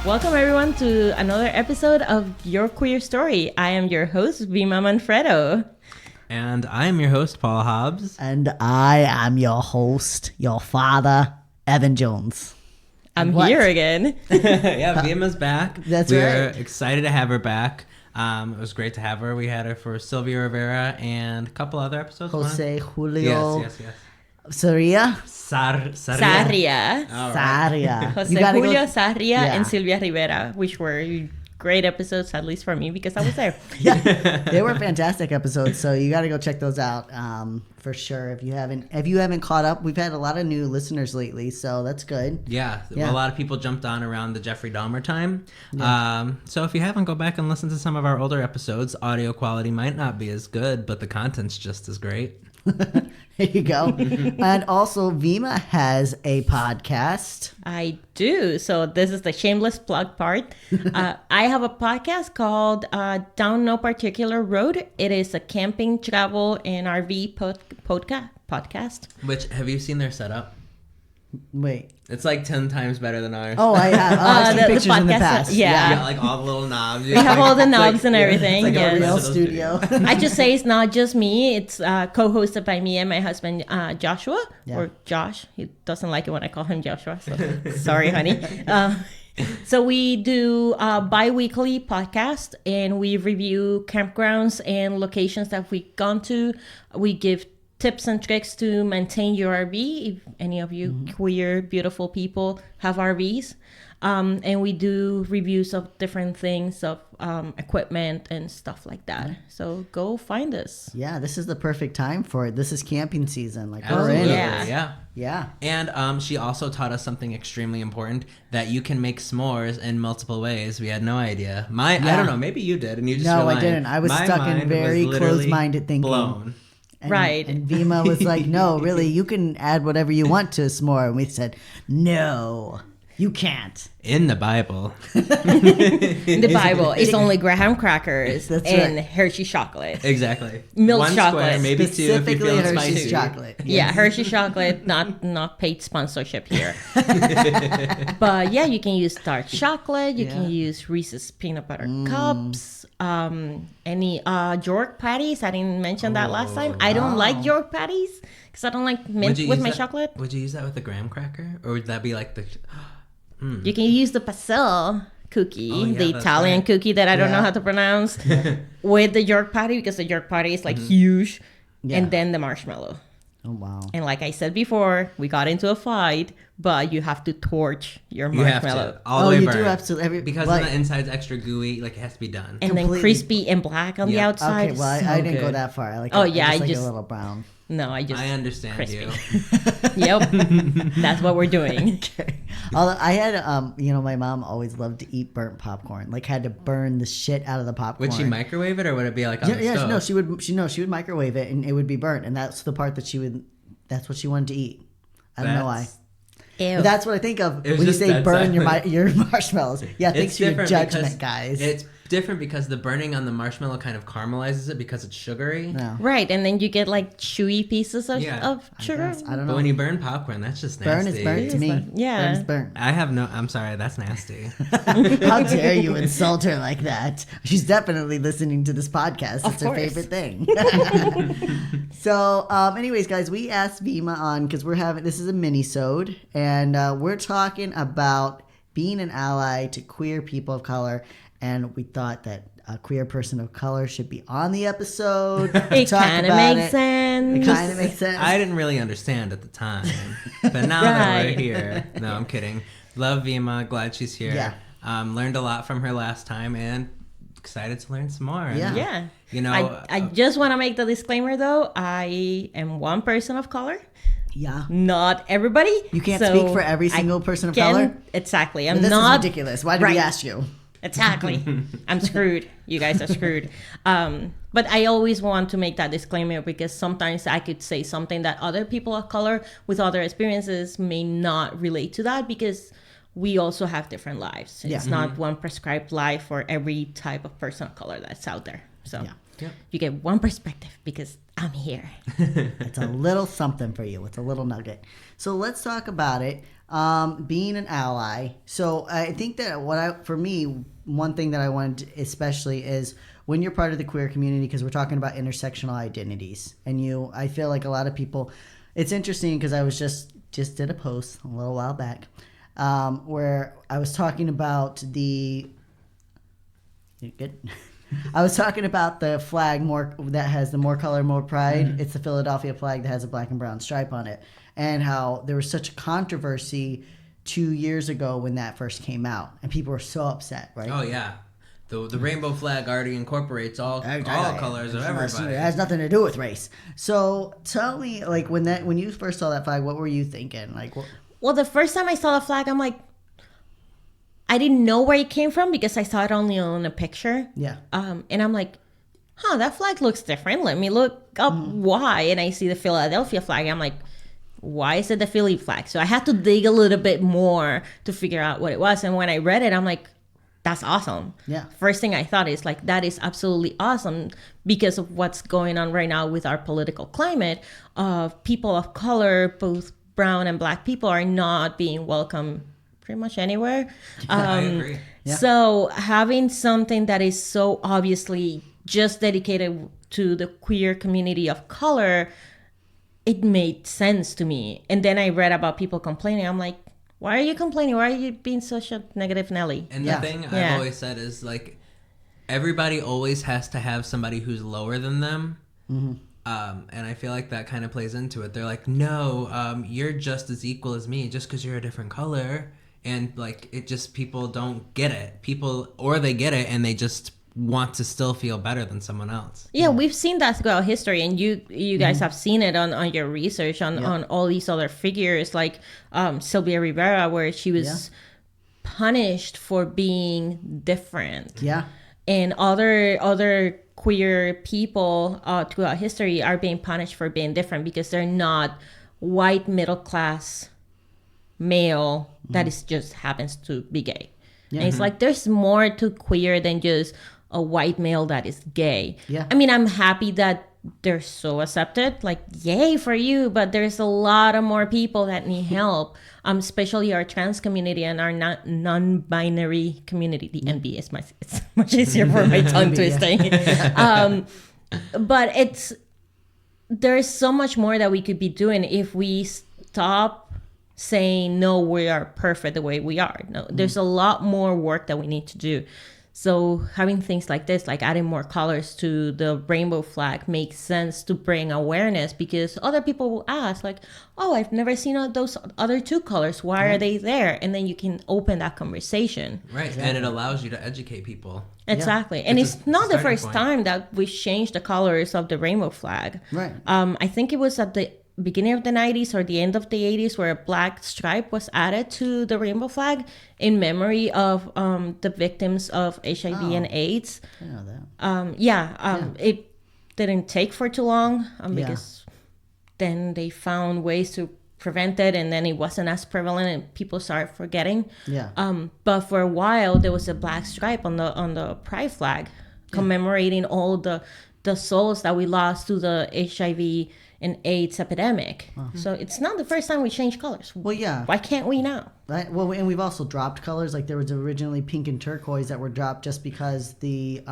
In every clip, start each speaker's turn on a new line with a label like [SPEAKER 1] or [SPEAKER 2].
[SPEAKER 1] Welcome everyone to another episode of Your Queer Story. I am your host, Vima Manfredo.
[SPEAKER 2] And I am your host, Paul Hobbs.
[SPEAKER 3] And I am your host, your father, Evan Jones.
[SPEAKER 1] I'm here again.
[SPEAKER 2] Yeah, Vima's back.
[SPEAKER 3] That's
[SPEAKER 2] We're
[SPEAKER 3] right.
[SPEAKER 2] excited to have her back. It was great to have her. We had her for Sylvia Rivera and a couple other episodes.
[SPEAKER 3] Jose Julio
[SPEAKER 2] Yes.
[SPEAKER 3] Sarria.
[SPEAKER 1] Sarria.
[SPEAKER 2] All right.
[SPEAKER 3] Sarria.
[SPEAKER 1] Jose
[SPEAKER 3] You gotta
[SPEAKER 1] Julio
[SPEAKER 3] go-
[SPEAKER 1] Sarria
[SPEAKER 3] Yeah.
[SPEAKER 1] and Sylvia Rivera, which were great episodes, at least for me, because I was there.
[SPEAKER 3] Yeah, they were fantastic episodes, so you got to go check those out for sure. If you haven't caught up, we've had a lot of new listeners lately, so that's good.
[SPEAKER 2] Yeah,
[SPEAKER 3] Yeah.
[SPEAKER 2] a lot of people jumped on around the Jeffrey Dahmer time. So if you haven't, go back and listen to some of our older episodes. Audio quality might not be as good, but the content's just as great.
[SPEAKER 3] There you go. And also, Vima has a podcast.
[SPEAKER 1] I do. So this is the shameless plug part. I have a podcast called Down No Particular Road. It is a camping, travel, and RV podcast.
[SPEAKER 2] Which, have you seen their setup?
[SPEAKER 3] Wait.
[SPEAKER 2] It's like 10 times better than ours.
[SPEAKER 3] Oh, I have. I've seen
[SPEAKER 1] the
[SPEAKER 3] pictures in the
[SPEAKER 1] podcast,
[SPEAKER 3] past.
[SPEAKER 1] yeah.
[SPEAKER 2] You got like all the little knobs.
[SPEAKER 1] We have all the knobs and everything.
[SPEAKER 2] It's like
[SPEAKER 3] A
[SPEAKER 1] Yes.
[SPEAKER 3] real
[SPEAKER 2] original
[SPEAKER 3] studio.
[SPEAKER 1] I just say it's not just me. It's co-hosted by me and my husband, Joshua, or Josh. He doesn't like it when I call him Joshua. So sorry, honey. So we do a bi-weekly podcast, and we review campgrounds and locations that we've gone to. We give tips and tricks to maintain your RV. If any of you queer, beautiful people have RVs. And we do reviews of different things, of equipment and stuff like that. So go find us.
[SPEAKER 3] Yeah, this is the perfect time for it. This is camping season. Like, we're
[SPEAKER 2] Absolutely.
[SPEAKER 3] in it.
[SPEAKER 1] Yeah.
[SPEAKER 2] Yeah.
[SPEAKER 3] Yeah.
[SPEAKER 2] And she also taught us something extremely important, that you can make s'mores in multiple ways. We had no idea. I don't know, maybe you did, and you just
[SPEAKER 3] No, I
[SPEAKER 2] relied.
[SPEAKER 3] didn't. I was
[SPEAKER 2] My
[SPEAKER 3] stuck in
[SPEAKER 2] mind
[SPEAKER 3] very
[SPEAKER 2] was literally
[SPEAKER 3] closed-minded thinking.
[SPEAKER 2] Blown.
[SPEAKER 3] And,
[SPEAKER 1] Right.
[SPEAKER 3] And Vima was like, no, really, you can add whatever you want to a s'more. And we said, no, you can't.
[SPEAKER 2] In the Bible.
[SPEAKER 1] In the Bible, it's only graham crackers
[SPEAKER 3] That's
[SPEAKER 1] and
[SPEAKER 3] right.
[SPEAKER 1] Hershey chocolate.
[SPEAKER 2] Exactly.
[SPEAKER 1] Milk
[SPEAKER 2] One
[SPEAKER 1] chocolate.
[SPEAKER 2] square, maybe two if you're
[SPEAKER 3] Specifically
[SPEAKER 2] feeling
[SPEAKER 3] Hershey's
[SPEAKER 2] spicy.
[SPEAKER 3] chocolate.
[SPEAKER 1] Yeah, Hershey chocolate, not paid sponsorship here. But yeah, you can use dark chocolate. You can use Reese's peanut butter cups. Any York patties. I didn't mention that last time. I don't like York patties because I don't like mint
[SPEAKER 2] Would you
[SPEAKER 1] with
[SPEAKER 2] use
[SPEAKER 1] my
[SPEAKER 2] that-
[SPEAKER 1] chocolate.
[SPEAKER 2] Would you use that with a graham cracker? Or would that be like the...
[SPEAKER 1] You can use the pastel cookie,
[SPEAKER 2] Oh, yeah,
[SPEAKER 1] the
[SPEAKER 2] that's
[SPEAKER 1] Italian
[SPEAKER 2] right.
[SPEAKER 1] cookie that I don't know
[SPEAKER 3] Yeah.
[SPEAKER 1] how to pronounce, with the York patty, because the York patty is like huge, and then the marshmallow.
[SPEAKER 3] Oh, wow.
[SPEAKER 1] And like I said before, we got into a fight, but you have to torch your
[SPEAKER 2] You have
[SPEAKER 1] marshmallow.
[SPEAKER 2] to. All the
[SPEAKER 3] Oh,
[SPEAKER 2] way
[SPEAKER 3] you
[SPEAKER 2] burned.
[SPEAKER 3] do have to.
[SPEAKER 2] Because
[SPEAKER 3] like,
[SPEAKER 2] then the inside's extra gooey, like it has to be done.
[SPEAKER 1] And then
[SPEAKER 3] completely-
[SPEAKER 1] crispy and black on the
[SPEAKER 2] Yeah.
[SPEAKER 1] outside.
[SPEAKER 3] Okay, well,
[SPEAKER 1] So
[SPEAKER 3] I didn't go
[SPEAKER 2] good.
[SPEAKER 3] that far. I like
[SPEAKER 1] Oh,
[SPEAKER 3] it,
[SPEAKER 1] yeah,
[SPEAKER 3] I
[SPEAKER 1] I
[SPEAKER 3] just like
[SPEAKER 1] just-
[SPEAKER 3] a little brown.
[SPEAKER 1] No, I just
[SPEAKER 2] I understand
[SPEAKER 1] crispy.
[SPEAKER 2] you.
[SPEAKER 1] Yep, that's what we're doing.
[SPEAKER 3] Okay. Although I had, my mom always loved to eat burnt popcorn. Like, had to burn the shit out of the popcorn.
[SPEAKER 2] Would she microwave it, or would it be like on the
[SPEAKER 3] Yeah,
[SPEAKER 2] stove?
[SPEAKER 3] no, she would microwave it, and it would be burnt, and that's the part that that's what she wanted to eat. I don't know why.
[SPEAKER 1] Ew.
[SPEAKER 3] But that's what I think of
[SPEAKER 2] It was
[SPEAKER 3] when you
[SPEAKER 2] just
[SPEAKER 3] say
[SPEAKER 2] that
[SPEAKER 3] burn
[SPEAKER 2] silent.
[SPEAKER 3] your marshmallows. Yeah, thanks for your
[SPEAKER 2] different
[SPEAKER 3] judgment,
[SPEAKER 2] because
[SPEAKER 3] guys.
[SPEAKER 2] It's different because the burning on the marshmallow kind of caramelizes it because it's sugary.
[SPEAKER 3] No,
[SPEAKER 1] Right, and then you get like chewy pieces of,
[SPEAKER 2] Yeah.
[SPEAKER 1] of sugar.
[SPEAKER 3] I don't
[SPEAKER 2] But
[SPEAKER 3] know.
[SPEAKER 2] when you burn popcorn, that's just
[SPEAKER 3] Burn
[SPEAKER 2] nasty.
[SPEAKER 3] is burnt to me.
[SPEAKER 1] Yeah.
[SPEAKER 3] Burn is burnt.
[SPEAKER 2] I'm sorry, that's nasty.
[SPEAKER 3] How dare you insult her like that? She's definitely listening to this podcast.
[SPEAKER 1] Of
[SPEAKER 3] It's her
[SPEAKER 1] course.
[SPEAKER 3] favorite thing. So, anyways, guys, we asked Vima on because this is a mini-sode, and we're talking about being an ally to queer people of color, and we thought that a queer person of color should be on the episode.
[SPEAKER 1] It
[SPEAKER 3] talk
[SPEAKER 1] kind of
[SPEAKER 3] about
[SPEAKER 1] makes
[SPEAKER 3] it.
[SPEAKER 1] sense.
[SPEAKER 3] It kind of makes sense.
[SPEAKER 2] I didn't really understand at the time, but now that we're
[SPEAKER 1] Right.
[SPEAKER 2] here, no, I'm kidding. Love Vima, glad she's here.
[SPEAKER 3] Yeah.
[SPEAKER 2] Learned a lot from her last time, and excited to learn some more. And,
[SPEAKER 3] Yeah.
[SPEAKER 1] Yeah.
[SPEAKER 2] You know,
[SPEAKER 1] I just want to make the disclaimer though. I am one person of color.
[SPEAKER 3] Yeah.
[SPEAKER 1] Not everybody.
[SPEAKER 3] You can't
[SPEAKER 1] So
[SPEAKER 3] speak for every
[SPEAKER 1] I
[SPEAKER 3] single person of
[SPEAKER 1] can-
[SPEAKER 3] color?
[SPEAKER 1] Exactly. I'm
[SPEAKER 3] This
[SPEAKER 1] not
[SPEAKER 3] is ridiculous. Why did
[SPEAKER 1] right.
[SPEAKER 3] we ask you?
[SPEAKER 1] Exactly. I'm screwed. You guys are screwed. But I always want to make that disclaimer because sometimes I could say something that other people of color with other experiences may not relate to that because we also have different lives. It's
[SPEAKER 3] Yeah.
[SPEAKER 1] not one prescribed life for every type of person of color that's out there. So
[SPEAKER 3] Yeah.
[SPEAKER 2] Yep.
[SPEAKER 1] you get one perspective because I'm here.
[SPEAKER 3] It's a little something for you. It's a little nugget. So let's talk about it. Being an ally. So I think that for me, one thing that I wanted especially is when you're part of the queer community, because we're talking about intersectional identities, and I feel like a lot of people, it's interesting because I was just did a post a little while back where I was talking about I was talking about the flag that has the more color, more pride. Mm-hmm. It's the Philadelphia flag that has a black and brown stripe on it, and how there was such a controversy 2 years ago when that first came out, and people were so upset, right?
[SPEAKER 2] Oh yeah. The rainbow flag already incorporates all colors of everybody.
[SPEAKER 3] It has nothing to do with race. So tell me, like, when you first saw that flag, what were you thinking? Like,
[SPEAKER 1] well, the first time I saw the flag, I'm like, I didn't know where it came from because I saw it only on a picture.
[SPEAKER 3] Yeah.
[SPEAKER 1] And I'm like, that flag looks different. Let me look up why. And I see the Philadelphia flag. I'm like, why is it the Philly flag? So I had to dig a little bit more to figure out what it was. And when I read it, I'm like, that's awesome.
[SPEAKER 3] Yeah.
[SPEAKER 1] First thing I thought is like, that is absolutely awesome because of what's going on right now with our political climate of people of color, both brown and black people, are not being welcome pretty much anywhere.
[SPEAKER 2] I agree.
[SPEAKER 3] Yeah.
[SPEAKER 1] So having something that is so obviously just dedicated to the queer community of color, it made sense to me. And then I read about people complaining. I'm like, why are you complaining? Why are you being such a negative Nelly?
[SPEAKER 2] And the thing I've always said is, like, everybody always has to have somebody who's lower than them. Mm-hmm. And I feel like that kind of plays into it. They're like, no, you're just as equal as me just because you're a different color. And, like, it just, people don't get it. Or they get it and they just want to still feel better than someone else.
[SPEAKER 1] Yeah, we've seen that throughout history, and you guys have seen it on your research on all these other figures like Sylvia Rivera, where she was punished for being different.
[SPEAKER 3] Yeah.
[SPEAKER 1] And other queer people throughout history are being punished for being different because they're not white middle class male that is just happens to be gay. Yeah. And it's like there's more to queer than just a white male that is gay.
[SPEAKER 3] Yeah.
[SPEAKER 1] I mean, I'm happy that they're so accepted, like, yay for you, but there's a lot of more people that need help, especially our trans community and our non-binary community. The NB is it's much easier for my tongue twisting. But there's so much more that we could be doing if we stop saying, no, we are perfect the way we are. No, there's a lot more work that we need to do. So having things like this, like adding more colors to the rainbow flag, makes sense to bring awareness, because other people will ask, like, oh, I've never seen those other two colors. Why are they there? And then you can open that conversation.
[SPEAKER 2] Right. Exactly. And it allows you to educate people.
[SPEAKER 1] Exactly. And it's not the first time that we changed the colors of the rainbow flag.
[SPEAKER 3] Right.
[SPEAKER 1] I think it was at the beginning of the 90s or the end of the 80s where a black stripe was added to the rainbow flag in memory of the victims of HIV and AIDS.
[SPEAKER 3] I know that.
[SPEAKER 1] It didn't take for too long because then they found ways to prevent it, and then it wasn't as prevalent and people started forgetting. But for a while there was a black stripe on the pride flag commemorating all the souls that we lost to the HIV and AIDS epidemic. So it's not the first time we changed colors.
[SPEAKER 3] Well, yeah.
[SPEAKER 1] Why can't we now?
[SPEAKER 3] Right. Well, and we've also dropped colors. Like there was originally pink and turquoise that were dropped just because it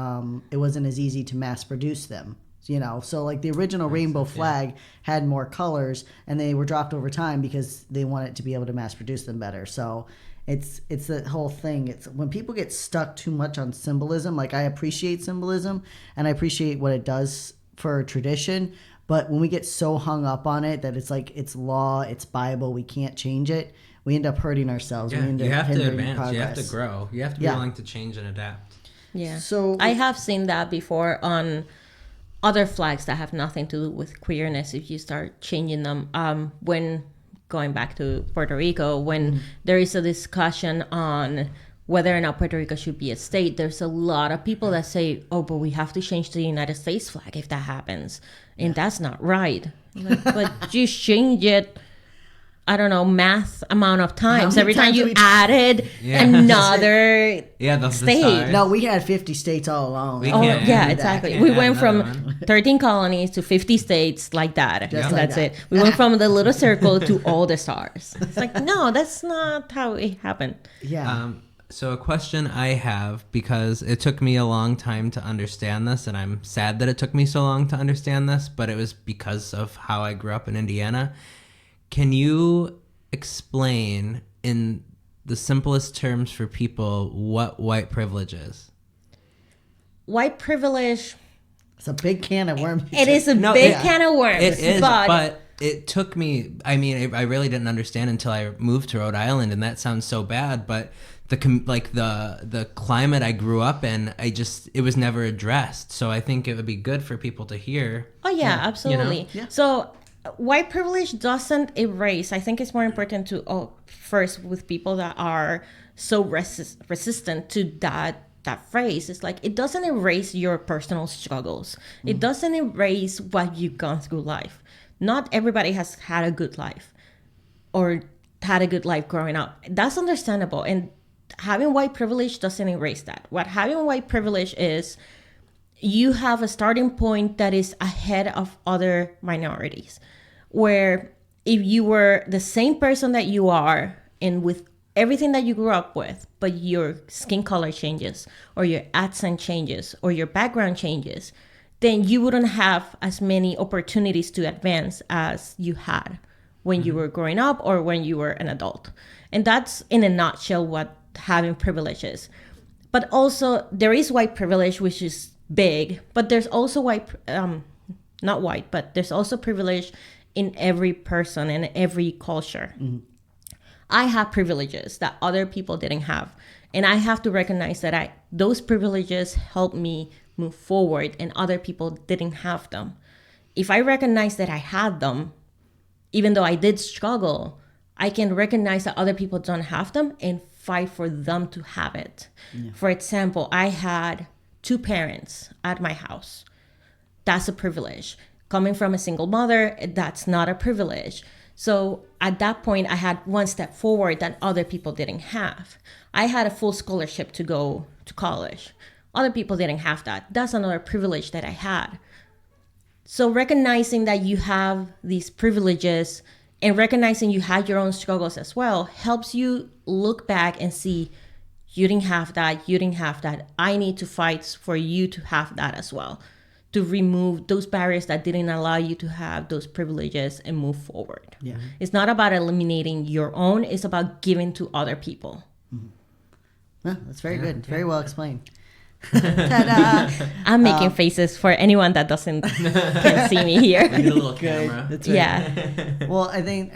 [SPEAKER 3] wasn't as easy to mass produce them. You know, so like the original rainbow flag had more colors, and they were dropped over time because they wanted to be able to mass produce them better. So it's the whole thing. It's when people get stuck too much on symbolism. Like I appreciate symbolism and I appreciate what it does for tradition. But when we get so hung up on it that it's like it's law, it's Bible, we can't change it, we end up hurting ourselves.
[SPEAKER 2] Yeah,
[SPEAKER 3] we
[SPEAKER 2] you have to advance.
[SPEAKER 3] Progress.
[SPEAKER 2] You have to grow. You have to be willing to change and adapt.
[SPEAKER 1] Yeah.
[SPEAKER 3] So
[SPEAKER 1] I have seen that before on other flags that have nothing to do with queerness. If you start changing them, when going back to Puerto Rico, when there is a discussion on whether or not Puerto Rico should be a state, there's a lot of people that say, oh, but we have to change the United States flag if that happens. And that's not right. Like, but just change it I don't know, math amount of times.
[SPEAKER 3] many
[SPEAKER 1] Every time
[SPEAKER 3] times
[SPEAKER 1] you
[SPEAKER 3] we-
[SPEAKER 1] added another
[SPEAKER 2] the
[SPEAKER 1] state.
[SPEAKER 2] stars.
[SPEAKER 3] No, we had 50 states all along.
[SPEAKER 2] We
[SPEAKER 1] Oh,
[SPEAKER 2] can't
[SPEAKER 1] yeah,
[SPEAKER 2] add
[SPEAKER 1] exactly.
[SPEAKER 2] that.
[SPEAKER 1] We
[SPEAKER 2] Can't
[SPEAKER 1] went
[SPEAKER 2] add
[SPEAKER 1] from
[SPEAKER 2] another one.
[SPEAKER 1] 13 colonies to 50 states like that.
[SPEAKER 3] Just
[SPEAKER 1] And
[SPEAKER 3] like
[SPEAKER 1] that's
[SPEAKER 3] that.
[SPEAKER 1] it. We went from the little circle to all the stars. It's like, no, that's not how it happened.
[SPEAKER 3] Yeah.
[SPEAKER 2] So a question I have, because it took me a long time to understand this, and I'm sad that it took me so long to understand this, but it was because of how I grew up in Indiana. Can you explain in the simplest terms for people what white privilege is?
[SPEAKER 1] White privilege,
[SPEAKER 3] It's a big can of worms.
[SPEAKER 1] it is a big can of worms.
[SPEAKER 2] It is,
[SPEAKER 1] but
[SPEAKER 2] but it took me, I mean, I really didn't understand until I moved to Rhode Island, and that sounds so bad, but the climate I grew up in, it was never addressed. So I think it would be good for people to hear.
[SPEAKER 1] oh, yeah, absolutely.
[SPEAKER 3] Yeah.
[SPEAKER 1] So white privilege doesn't erase. I think it's more important to, first, with people that are so resistant to that phrase, it's like it doesn't erase your personal struggles. It doesn't erase what you've gone through life. Not everybody has had a good life or had a good life growing up. That's understandable. And having white privilege doesn't erase that. What having white privilege is, you have a starting point that is ahead of other minorities, where if you were the same person that you are and with everything that you grew up with, but your skin color changes or your accent changes or your background changes, then you wouldn't have as many opportunities to advance as you had when you were growing up or when you were an adult. And that's in a nutshell what having privilege is. But also there is white privilege, which is big, but there's also not white, but there's also privilege in every person and every culture. I have privileges that other people didn't have. And I have to recognize that those privileges help me move forward and other people didn't have them. If I recognize that I had them, even though I did struggle, I can recognize that other people don't have them and fight for them to have it. Yeah. For example, I had 2 parents at my house. That's a privilege. Coming from a single mother, that's not a privilege. So at that point, I had one step forward that other people didn't have. I had a full scholarship to go to college. Other people didn't have that. That's another privilege that I had. So recognizing that you have these privileges and recognizing you had your own struggles as well helps you look back and see, you didn't have that, you didn't have that. I need to fight for you to have that as well, to remove those barriers that didn't allow you to have those privileges and move forward.
[SPEAKER 3] Yeah.
[SPEAKER 1] It's not about eliminating your own, it's about giving to other people.
[SPEAKER 3] Well, that's very good. Very well explained. Ta-da!
[SPEAKER 1] I'm making faces for anyone that can't see me here.
[SPEAKER 2] We need a little camera.
[SPEAKER 3] That's right.
[SPEAKER 1] Yeah.
[SPEAKER 3] Well, I think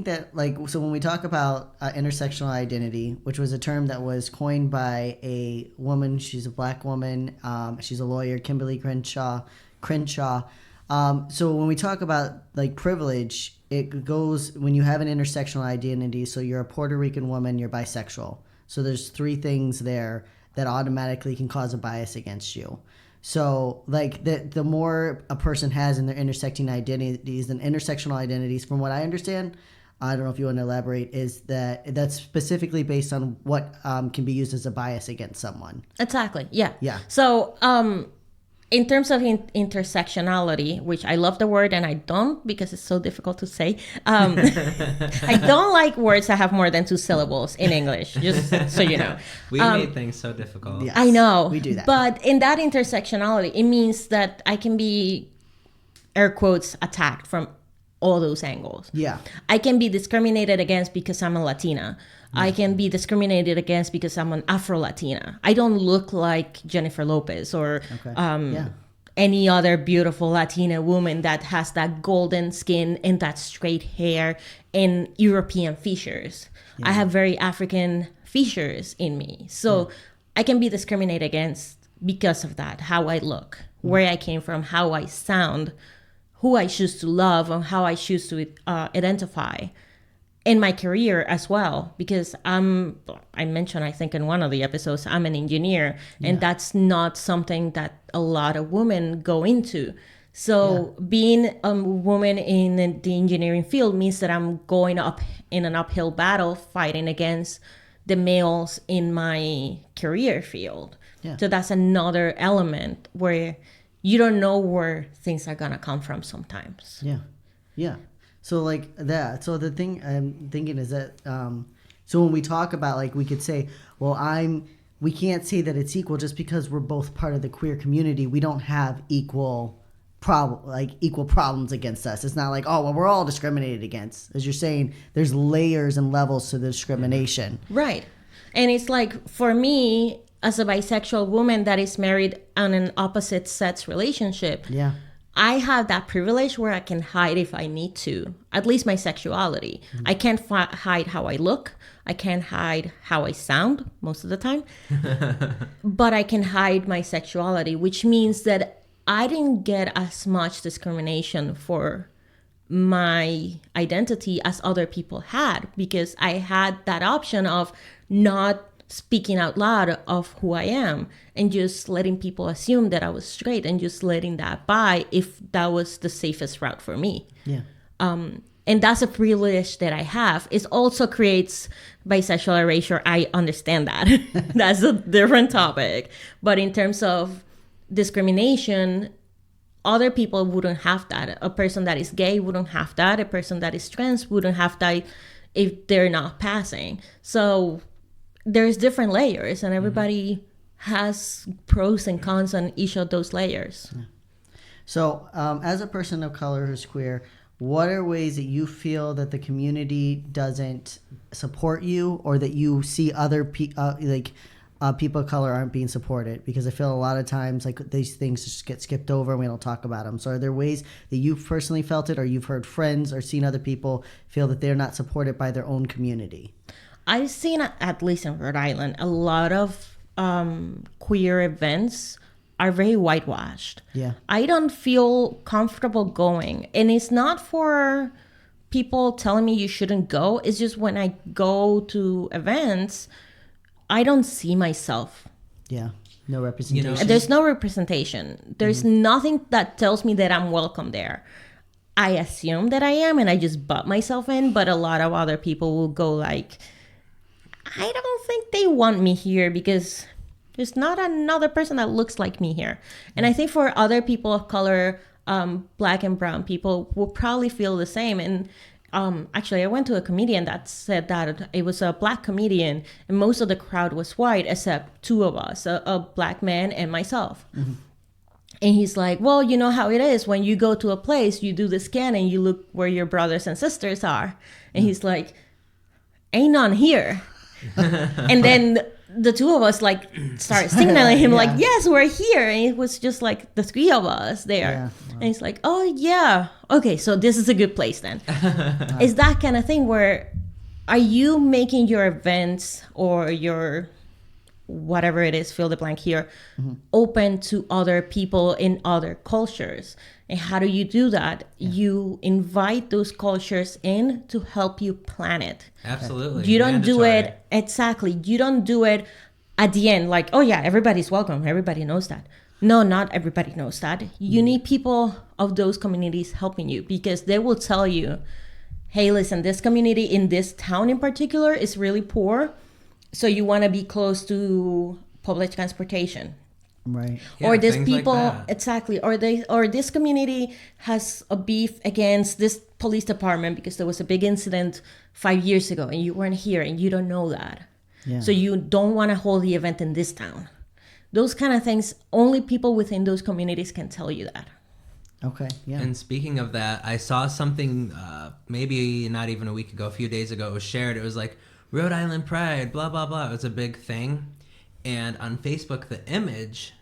[SPEAKER 3] that, so when we talk about intersectional identity, which was a term that was coined by a woman, she's a black woman, she's a lawyer, Kimberly Crenshaw. So when we talk about privilege, it goes when you have an intersectional identity. So you're a Puerto Rican woman, you're bisexual. So there's 3 things there that automatically can cause a bias against you. So the more a person has in their intersecting identities and intersectional identities, from what I understand, I don't know if you want to elaborate, is that's specifically based on what can be used as a bias against someone.
[SPEAKER 1] Exactly. Yeah.
[SPEAKER 3] Yeah.
[SPEAKER 1] So in terms of intersectionality, which I love the word and I don't because it's so difficult to say. I don't like words that have more than 2 syllables in English, just so you know.
[SPEAKER 2] We made things so difficult.
[SPEAKER 3] Yes,
[SPEAKER 1] I know.
[SPEAKER 3] We do that.
[SPEAKER 1] But in that intersectionality, it means that I can be, air quotes, attacked from all those angles.
[SPEAKER 3] Yeah.
[SPEAKER 1] I can be discriminated against because I'm a Latina. I can be discriminated against because I'm an Afro-Latina. I don't look like Jennifer Lopez or any other beautiful Latina woman that has that golden skin and that straight hair and European features. Yeah. I have very African features in me. So I can be discriminated against because of that, how I look, where I came from, how I sound, who I choose to love, and how I choose to identify. In my career as well, because I mentioned, I think in one of the episodes, I'm an engineer, and that's not something that a lot of women go into. So being a woman in the engineering field means that I'm going up in an uphill battle fighting against the males in my career field.
[SPEAKER 3] Yeah.
[SPEAKER 1] So that's another element where you don't know where things are going to come from sometimes.
[SPEAKER 3] Yeah. Yeah. So like that. So the thing I'm thinking is that, so when we talk about, like, we could say, well, we can't say that it's equal just because we're both part of the queer community. We don't have equal problems against us. It's not like, oh, well, we're all discriminated against. As you're saying, there's layers and levels to the discrimination.
[SPEAKER 1] Right. And it's like, for me, as a bisexual woman that is married on an opposite sex relationship,
[SPEAKER 3] Yeah.
[SPEAKER 1] I have that privilege where I can hide if I need to, at least my sexuality. I can't hide how I look. I can't hide how I sound most of the time. But I can hide my sexuality, which means that I didn't get as much discrimination for my identity as other people had, because I had that option of not speaking out loud of who I am and just letting people assume that I was straight and just letting that by if that was the safest route for me.
[SPEAKER 3] Yeah.
[SPEAKER 1] And that's a privilege that I have. It also creates bisexual erasure. I understand that. That's a different topic. But in terms of discrimination, other people wouldn't have that. A person that is gay wouldn't have that. A person that is trans wouldn't have that if they're not passing. So there's different layers, and everybody has pros and cons on each of those layers.
[SPEAKER 3] Yeah. So as a person of color who's queer, what are ways that you feel that the community doesn't support you, or that you see other people of color aren't being supported? Because I feel a lot of times like these things just get skipped over and we don't talk about them. So are there ways that you've personally felt it, or you've heard friends or seen other people feel that they're not supported by their own community?
[SPEAKER 1] I've seen, at least in Rhode Island, a lot of queer events are very whitewashed.
[SPEAKER 3] Yeah.
[SPEAKER 1] I don't feel comfortable going. And it's not for people telling me you shouldn't go. It's just when I go to events, I don't see myself.
[SPEAKER 3] Yeah. No representation.
[SPEAKER 2] You know,
[SPEAKER 1] There's no representation. There's nothing that tells me that I'm welcome there. I assume that I am, and I just butt myself in. But a lot of other people will go like, I don't think they want me here because there's not another person that looks like me here. And I think for other people of color, black and brown people will probably feel the same. And actually, I went to a comedian that said that it was a black comedian and most of the crowd was white except two of us, a black man and myself. Mm-hmm. And he's like, well, you know how it is. When you go to a place, you do the scan and you look where your brothers and sisters are. And he's like, ain't none here. And then the two of us like start signaling him like, yes, we're here. And it was just like the three of us there. Yeah. Wow. And he's like, oh yeah, okay, so this is a good place then. It's that kind of thing where, are you making your events or your whatever it is, fill the blank here, open to other people in other cultures? And how do you do that? Yeah. You invite those cultures in to help you plan it.
[SPEAKER 2] Absolutely.
[SPEAKER 1] You don't do it, exactly. You don't do it at the end like, oh yeah, everybody's welcome. Everybody knows that. No, not everybody knows that. You need people of those communities helping you, because they will tell you, hey, listen, this community in this town in particular is really poor. So you want to be close to public transportation.
[SPEAKER 3] Right.
[SPEAKER 1] Yeah, or these people, like exactly, or this community has a beef against this police department because there was a big incident 5 years ago and you weren't here and you don't know that. Yeah. So you don't want to hold the event in this town. Those kind of things, only people within those communities can tell you that.
[SPEAKER 3] Okay, yeah.
[SPEAKER 2] And speaking of that, I saw something maybe not even a week ago, a few days ago, it was shared. It was like, Rhode Island Pride, blah, blah, blah. It was a big thing. And on Facebook, the image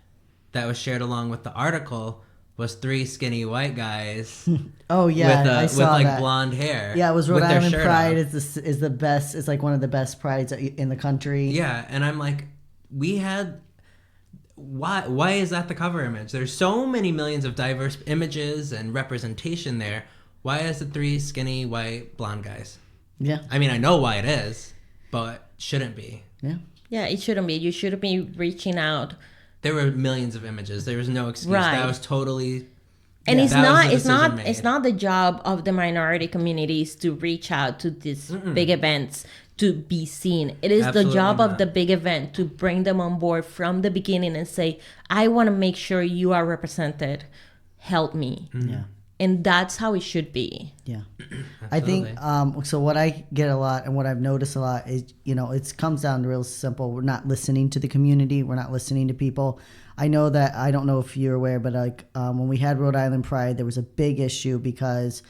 [SPEAKER 2] that was shared along with the article was 3 skinny white guys.
[SPEAKER 3] Oh yeah,
[SPEAKER 2] with
[SPEAKER 3] I saw
[SPEAKER 2] with like
[SPEAKER 3] that.
[SPEAKER 2] blonde hair.
[SPEAKER 3] Yeah, it was Rhode Island Pride is the best. It's like one of the best prides in the country.
[SPEAKER 2] Yeah, and I'm like, why is that the cover image? There's so many millions of diverse images and representation there. Why is it 3 skinny white blonde guys?
[SPEAKER 3] Yeah.
[SPEAKER 2] I mean, I know why it is, but shouldn't be.
[SPEAKER 3] Yeah.
[SPEAKER 1] Yeah, it shouldn't be. You shouldn't be reaching out.
[SPEAKER 2] There were millions of images. There was no excuse.
[SPEAKER 1] Right.
[SPEAKER 2] That was totally
[SPEAKER 1] And it's
[SPEAKER 2] That was
[SPEAKER 1] not
[SPEAKER 2] the
[SPEAKER 1] it's not
[SPEAKER 2] decision
[SPEAKER 1] it's
[SPEAKER 2] made.
[SPEAKER 1] not the job of the minority communities to reach out to these big events to be seen. It is
[SPEAKER 2] Absolutely
[SPEAKER 1] the job of
[SPEAKER 2] not.
[SPEAKER 1] the big event to bring them on board from the beginning and say, I want to make sure you are represented. Help me.
[SPEAKER 3] Yeah.
[SPEAKER 1] And that's how it should be.
[SPEAKER 3] Yeah. I think, so what I get a lot and what I've noticed a lot is, it comes down to real simple. We're not listening to the community. We're not listening to people. I know that, I don't know if you're aware, but when we had Rhode Island Pride, there was a big issue because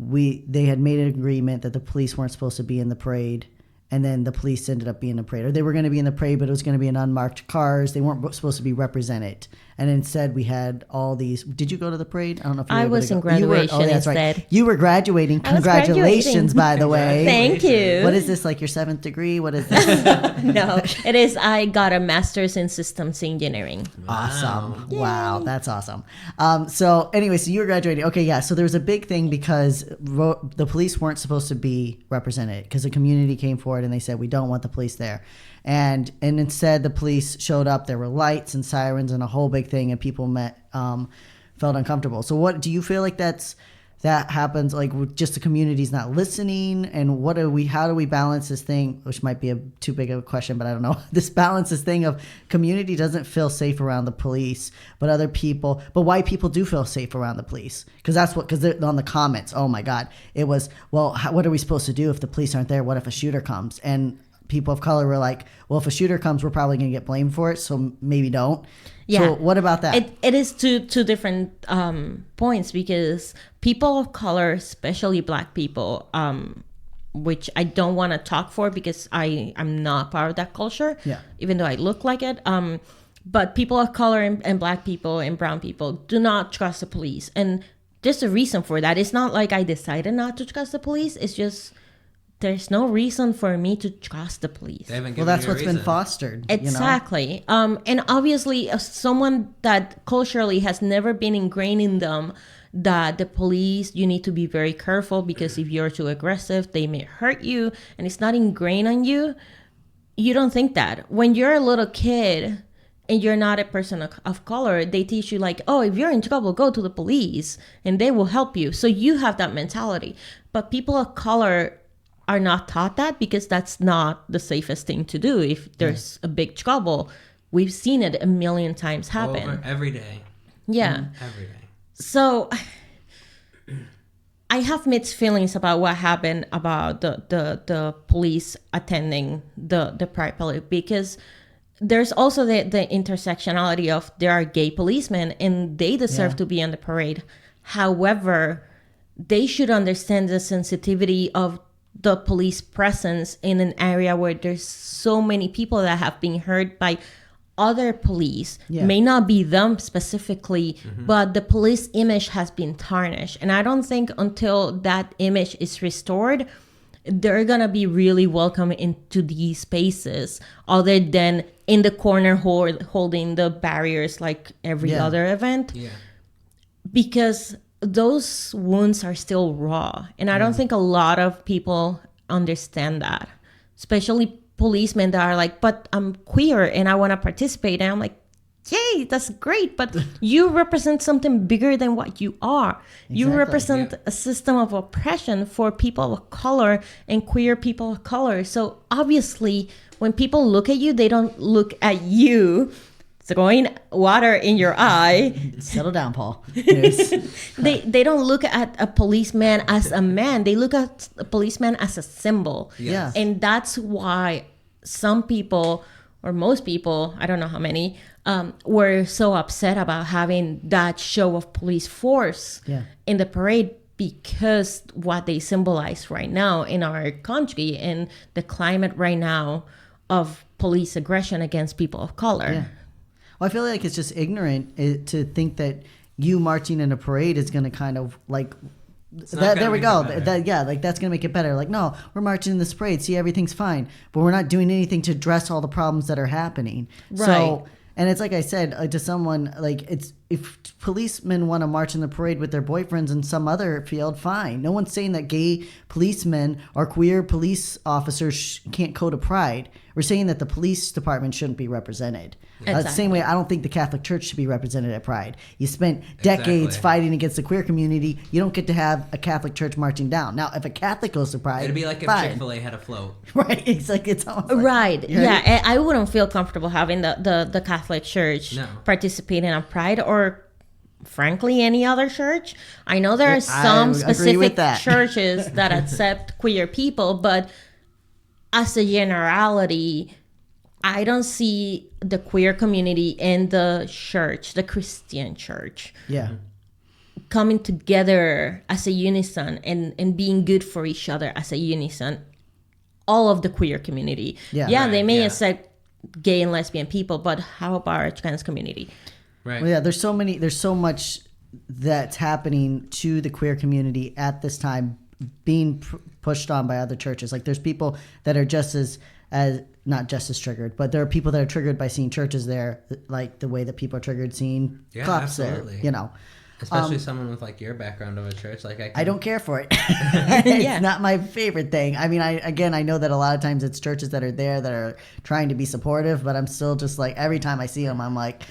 [SPEAKER 3] they had made an agreement that the police weren't supposed to be in the parade. And then the police ended up being in the parade. Or they were going to be in the parade, but it was going to be in unmarked cars. They weren't supposed to be represented. And instead, we had all these. Did you go to the parade? I don't know if you were
[SPEAKER 1] I
[SPEAKER 3] able
[SPEAKER 1] was
[SPEAKER 3] to
[SPEAKER 1] in
[SPEAKER 3] go. You were-
[SPEAKER 1] graduation
[SPEAKER 3] that's right.
[SPEAKER 1] instead.
[SPEAKER 3] You were graduating.
[SPEAKER 1] I was
[SPEAKER 3] Congratulations,
[SPEAKER 1] graduating.
[SPEAKER 3] by the way.
[SPEAKER 1] Thank you.
[SPEAKER 3] What is this, like your 7th degree? What is this?
[SPEAKER 1] No, it is. I got a master's in systems engineering.
[SPEAKER 3] Awesome. Wow, that's awesome. So anyway, so you were graduating. Okay, yeah. So there was a big thing because the police weren't supposed to be represented because the community came forward and they said, we don't want the police there. And instead the police showed up. There were lights and sirens and a whole big thing, and people felt uncomfortable. So what do you feel like that happens, like with just the community's not listening? And how do we balance this thing, which might be too big of a question, but I don't know, this thing of community doesn't feel safe around the police, but white people do feel safe around the police. Because they're on the comments, oh my God, it was, well, what are we supposed to do if the police aren't there? What if a shooter comes? And people of color were like, well, if a shooter comes, we're probably going to get blamed for it, so maybe don't.
[SPEAKER 1] Yeah.
[SPEAKER 3] So what about that?
[SPEAKER 1] It is two different points, because people of color, especially Black people, which I don't want to talk for because I'm not part of that culture, even though I look like it. But people of color and Black people and brown people do not trust the police. And there's a reason for that. It's not like I decided not to trust the police. It's just there's no reason for me to trust the police.
[SPEAKER 3] Well, that's what's been fostered.
[SPEAKER 1] Exactly. And obviously, someone that culturally has never been ingrained in them that the police, you need to be very careful because if you're too aggressive, they may hurt you, and it's not ingrained on you. You don't think that. When you're a little kid and you're not a person of color, they teach you like, oh, if you're in trouble, go to the police and they will help you. So you have that mentality. But people of color are not taught that because that's not the safest thing to do. If there's a big trouble, we've seen it a million times happen.
[SPEAKER 2] Every day.
[SPEAKER 1] Yeah.
[SPEAKER 2] Every day.
[SPEAKER 1] So I have mixed feelings about what happened about the police attending the Pride Parade, because there's also the intersectionality of there are gay policemen and they deserve to be on the parade. However, they should understand the sensitivity of the police presence in an area where there's so many people that have been hurt by other police. May not be them specifically, but the police image has been tarnished. And I don't think until that image is restored, they're gonna be really welcome into these spaces, other than in the corner holding the barriers like every other event. Because those wounds are still raw. And I don't think a lot of people understand that, especially policemen that are like, but I'm queer and I want to participate. And I'm like, yay, that's great. But you represent something bigger than what you are. Exactly. You represent a system of oppression for people of color and queer people of color. So obviously, when people look at you, they don't look at you throwing water in your eye.
[SPEAKER 3] Settle down, Paul.
[SPEAKER 1] They don't look at a policeman as a man. They look at a policeman as a symbol.
[SPEAKER 3] Yeah.
[SPEAKER 1] And that's why some people, or most people, I don't know how many, were so upset about having that show of police force in the parade, because what they symbolize right now in our country and the climate right now of police aggression against people of color.
[SPEAKER 3] Yeah. Well, I feel like it's just ignorant to think that you marching in a parade is going to kind of like that. There we go. Like that's going to make it better. Like, no, we're marching in this parade. See, everything's fine, but we're not doing anything to address all the problems that are happening.
[SPEAKER 1] Right.
[SPEAKER 3] So, and it's like I said to someone, like if policemen want to march in the parade with their boyfriends in some other field, fine. No one's saying that gay policemen or queer police officers can't go to Pride. We're saying that the police department shouldn't be represented.
[SPEAKER 1] Exactly.
[SPEAKER 3] The same way, I don't think the Catholic Church should be represented at Pride. You spent decades fighting against the queer community. You don't get to have a Catholic Church marching down. Now, if a Catholic goes to Pride,
[SPEAKER 2] It'd be like if
[SPEAKER 3] fine.
[SPEAKER 2] Chick-fil-A had a float.
[SPEAKER 3] Right, it's almost like,
[SPEAKER 1] Right. Yeah, I wouldn't feel comfortable having the Catholic Church participating on Pride or, frankly, any other church. I know there are some specific churches that accept queer people, but as a generality, I don't see the queer community and the church, the Christian church, coming together as a unison and being good for each other as a unison. All of the queer community. They may accept gay and lesbian people, but how about our trans community?
[SPEAKER 3] Right. Well, there's so much that's happening to the queer community at this time being pushed on by other churches. Like there's people that are just as not just as triggered, but there are people that are triggered by seeing churches there, like the way that people are triggered seeing cops there,
[SPEAKER 2] Especially someone with like your background of a church. Like
[SPEAKER 3] I don't care for it. It's not my favorite thing. I mean, I know that a lot of times it's churches that are there that are trying to be supportive, but I'm still just like, every time I see them, I'm like,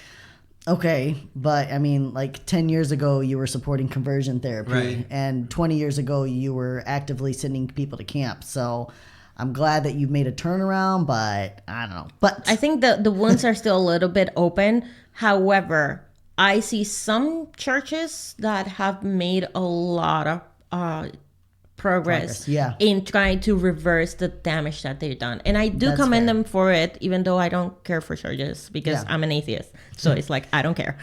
[SPEAKER 3] okay, but I mean, like 10 years ago, you were supporting conversion therapy, and 20 years ago, you were actively sending people to camp. So I'm glad that you made a turnaround, but I don't know. But
[SPEAKER 1] I think the wounds are still a little bit open. However, I see some churches that have made a lot of progress in trying to reverse the damage that they've done. And I do commend them for it, even though I don't care for churches because I'm an atheist. So it's like, I don't care.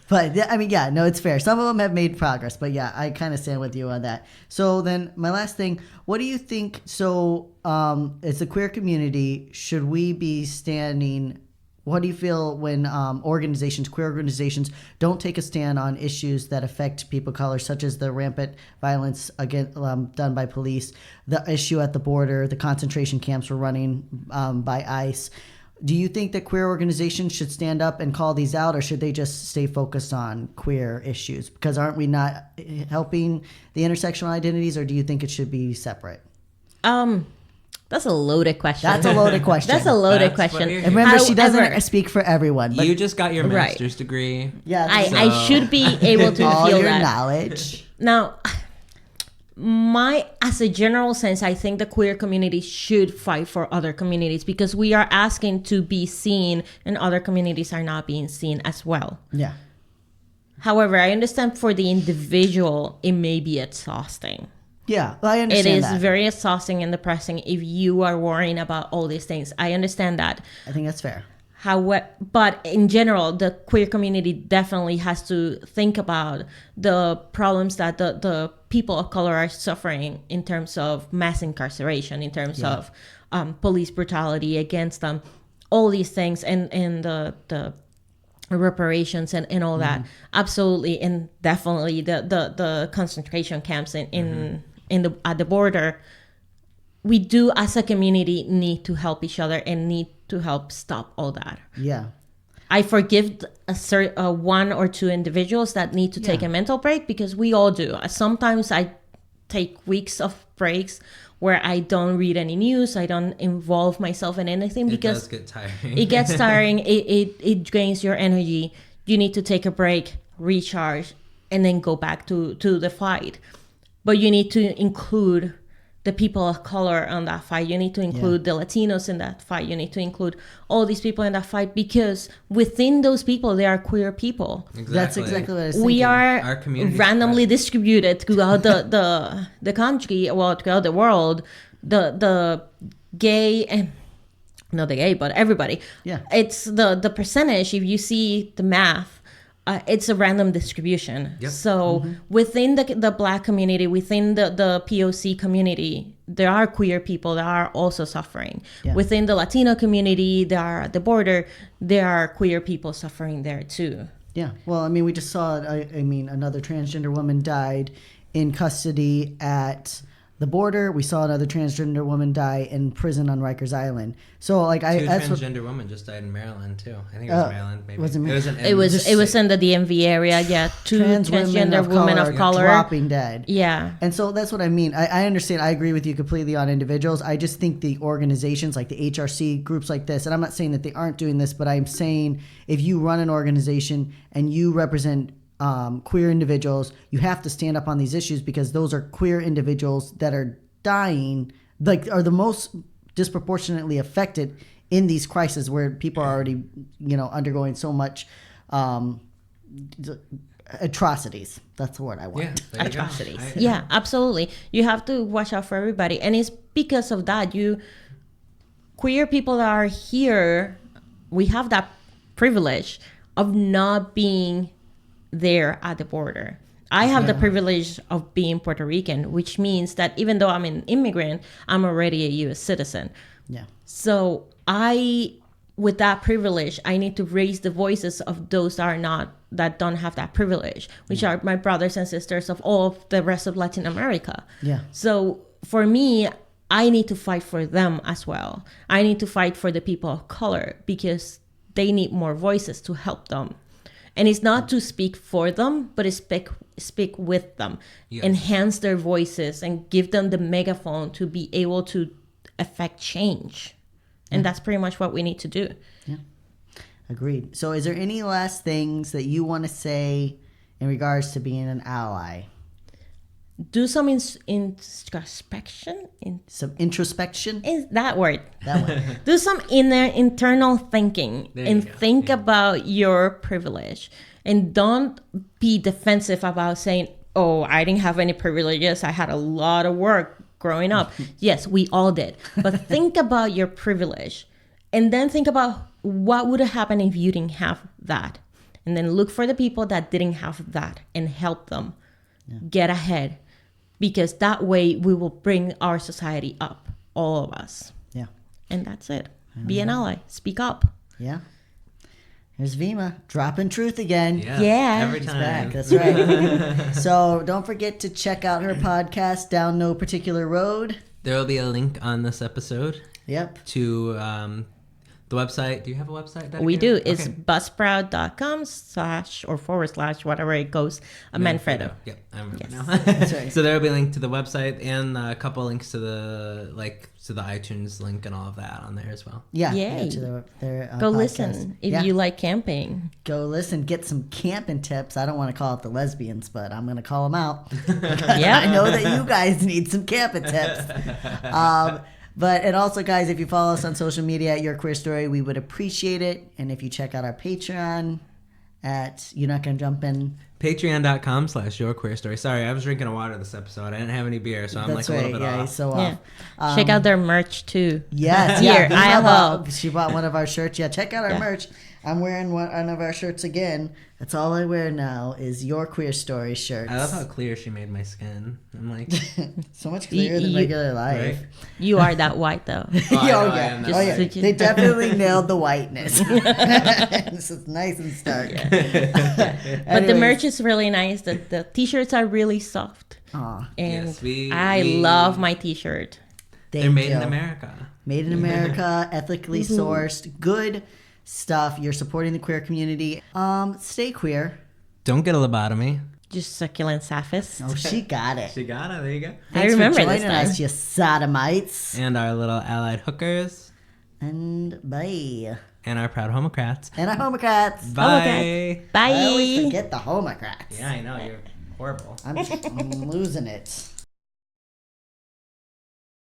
[SPEAKER 3] But I mean, no, it's fair. Some of them have made progress, but I kind of stand with you on that. So then my last thing, what do you think? So as a queer community, should we be standing? What do you feel when queer organizations don't take a stand on issues that affect people of color, such as the rampant violence done by police, the issue at the border, the concentration camps we're running by ICE? Do you think that queer organizations should stand up and call these out, or should they just stay focused on queer issues? Because aren't we not helping the intersectional identities, or do you think it should be separate?
[SPEAKER 1] That's a loaded question.
[SPEAKER 3] That's a loaded question. And remember, she doesn't speak for everyone.
[SPEAKER 2] But you just got your master's degree.
[SPEAKER 3] Yeah,
[SPEAKER 1] I should be able to
[SPEAKER 3] all
[SPEAKER 1] feel
[SPEAKER 3] your
[SPEAKER 1] that
[SPEAKER 3] knowledge.
[SPEAKER 1] Now, as a general sense, I think the queer community should fight for other communities because we are asking to be seen, and other communities are not being seen as well.
[SPEAKER 3] Yeah.
[SPEAKER 1] However, I understand for the individual, it may be exhausting.
[SPEAKER 3] Yeah, well, I understand
[SPEAKER 1] it is
[SPEAKER 3] that.
[SPEAKER 1] very exhausting and depressing if you are worrying about all these things. I understand that.
[SPEAKER 3] I think that's fair.
[SPEAKER 1] But in general, the queer community definitely has to think about the problems that the people of color are suffering in terms of mass incarceration, in terms of police brutality against them, all these things, and the reparations and all that. Absolutely, and definitely the concentration camps at the border. We do as a community need to help each other and need to help stop all that.
[SPEAKER 3] Yeah.
[SPEAKER 1] I forgive one or two individuals that need to take a mental break because we all do. Sometimes I take weeks of breaks where I don't read any news. I don't involve myself in anything because
[SPEAKER 2] it does get tiring.
[SPEAKER 1] It gets tiring. It drains your energy. You need to take a break, recharge, and then go back to the fight. But you need to include the people of color on that fight. You need to include the Latinos in that fight. You need to include all these people in that fight because within those people, there are queer people.
[SPEAKER 2] Exactly.
[SPEAKER 3] That's exactly what I was thinking.
[SPEAKER 1] We are randomly distributed throughout the country, throughout the world. The gay and not the gay, but everybody.
[SPEAKER 3] Yeah.
[SPEAKER 1] It's the percentage. If you see the math, it's a random distribution.
[SPEAKER 2] Yep.
[SPEAKER 1] So within the Black community, within the POC community, there are queer people that are also suffering. Yeah. Within the Latino community, there are at the border, there are queer people suffering there too.
[SPEAKER 3] Yeah. Well, I mean, we just saw, another transgender woman died in custody at the border. We saw another transgender woman die in prison on Rikers Island. So like
[SPEAKER 2] Two transgender women just died in Maryland too. I think it was Maryland. Maybe
[SPEAKER 3] was it
[SPEAKER 1] It was in the DMV area. Yeah, two transgender women of color
[SPEAKER 3] dropping dead.
[SPEAKER 1] Yeah,
[SPEAKER 3] and so that's what I mean. I understand. I agree with you completely on individuals. I just think the organizations like the HRC groups like this, and I'm not saying that they aren't doing this, but I'm saying if you run an organization and you represent queer individuals, you have to stand up on these issues because those are queer individuals that are dying, like are the most disproportionately affected in these crises where people are already, undergoing so much atrocities. That's the word I want.
[SPEAKER 2] Yeah,
[SPEAKER 1] atrocities. Yeah, absolutely. You have to watch out for everybody, and it's because of that queer people that are here, we have that privilege of not being there at the border. I have the privilege of being Puerto Rican, which means that even though I'm an immigrant, I'm already a U.S. citizen.
[SPEAKER 3] Yeah.
[SPEAKER 1] So with that privilege, I need to raise the voices of those that don't have that privilege, which are my brothers and sisters of all of the rest of Latin America.
[SPEAKER 3] Yeah.
[SPEAKER 1] So for me, I need to fight for them as well. I need to fight for the people of color because they need more voices to help them. And it's not to speak for them, but speak with them, enhance their voices and give them the megaphone to be able to affect change. And that's pretty much what we need to do.
[SPEAKER 3] Yeah, agreed. So is there any last things that you want to say in regards to being an ally?
[SPEAKER 1] Do some introspection.
[SPEAKER 3] Some introspection?
[SPEAKER 1] Is that word.
[SPEAKER 3] That one.
[SPEAKER 1] Do some internal thinking and think about your privilege. And don't be defensive about saying, oh, I didn't have any privileges. I had a lot of work growing up. Yes, we all did. But think about your privilege. And then think about what would have happened if you didn't have that. And then look for the people that didn't have that and help them get ahead. Because that way we will bring our society up, all of us.
[SPEAKER 3] Yeah.
[SPEAKER 1] And that's it. Be an ally. Speak up.
[SPEAKER 3] Yeah. Here's Vima, dropping truth again.
[SPEAKER 1] Yeah.
[SPEAKER 2] Every time.
[SPEAKER 3] Back. That's right. So don't forget to check out her podcast, Down No Particular Road.
[SPEAKER 2] There will be a link on this episode.
[SPEAKER 3] Yep.
[SPEAKER 2] To the website. Do you have a website dedicated?
[SPEAKER 1] We do. It's buzzsprout.com// whatever it goes. Manfredo.
[SPEAKER 2] Yep, I remember now.
[SPEAKER 3] That's right.
[SPEAKER 2] So there will be a link to the website and a couple links to the iTunes link and all of that on there as well.
[SPEAKER 3] Yeah.
[SPEAKER 1] Yay.
[SPEAKER 3] To their
[SPEAKER 1] Go
[SPEAKER 3] podcast.
[SPEAKER 1] listen if you like camping.
[SPEAKER 3] Go listen. Get some camping tips. I don't want to call it the lesbians, but I'm going to call them out.
[SPEAKER 1] Yeah.
[SPEAKER 3] I know that you guys need some camping tips. And also, guys, if you follow us on social media at Your Queer Story, we would appreciate it. And if you check out our Patreon you're not going to jump in.
[SPEAKER 2] Patreon.com/YourQueerStory. Sorry, I was drinking a water this episode. I didn't have any beer, so I'm
[SPEAKER 3] That's
[SPEAKER 2] a
[SPEAKER 3] right.
[SPEAKER 2] little bit
[SPEAKER 3] Yeah,
[SPEAKER 2] off.
[SPEAKER 3] he's so off.
[SPEAKER 1] Check out their merch too.
[SPEAKER 3] Yes.
[SPEAKER 1] Here,
[SPEAKER 3] Yeah,
[SPEAKER 1] I love.
[SPEAKER 3] She bought one of our shirts. Yeah, check out our merch. I'm wearing one of our shirts again. That's all I wear now is Your Queer Story shirts.
[SPEAKER 2] I love how clear she made my skin. I'm like...
[SPEAKER 3] so much clearer than regular life.
[SPEAKER 2] Right?
[SPEAKER 1] You are that white though.
[SPEAKER 3] Yeah.
[SPEAKER 1] Just-
[SPEAKER 3] They definitely nailed the whiteness. This is nice and stark.
[SPEAKER 1] But the merch is really nice. The t-shirts are really soft.
[SPEAKER 3] Aw.
[SPEAKER 1] And
[SPEAKER 2] Yes,
[SPEAKER 1] I love my t-shirt.
[SPEAKER 2] They're made in America.
[SPEAKER 3] Made in America, ethically sourced, good stuff. You're supporting the queer community. Stay queer.
[SPEAKER 2] Don't get a lobotomy.
[SPEAKER 1] Just succulent sapphists.
[SPEAKER 3] Oh, she got it.
[SPEAKER 2] She got it. There you go.
[SPEAKER 3] Thanks
[SPEAKER 1] I remember
[SPEAKER 3] for
[SPEAKER 1] this
[SPEAKER 3] joining
[SPEAKER 1] time.
[SPEAKER 3] us, you sodomites.
[SPEAKER 2] And our little allied hookers.
[SPEAKER 3] And bye.
[SPEAKER 2] And our proud homocrats.
[SPEAKER 3] And our homocrats.
[SPEAKER 2] Bye.
[SPEAKER 1] Bye.
[SPEAKER 3] I always forget the homocrats.
[SPEAKER 2] Yeah, I know. You're horrible.
[SPEAKER 3] I'm losing it.